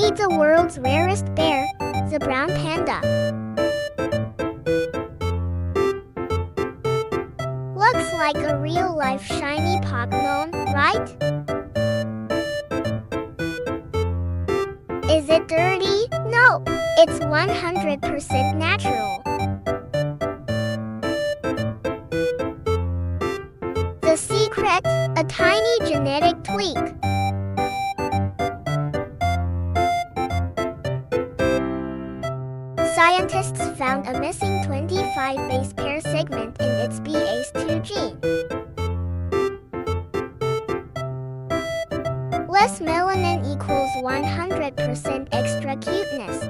Meet the world's rarest bear, the brown panda. Looks like a real-life shiny Pokemon, right? Is it dirty? No, it's 100% natural. The secret? A tiny genetic tweak. Scientists found a missing 25 base pair segment in its BAS2 gene. Less melanin equals 100% extra cuteness.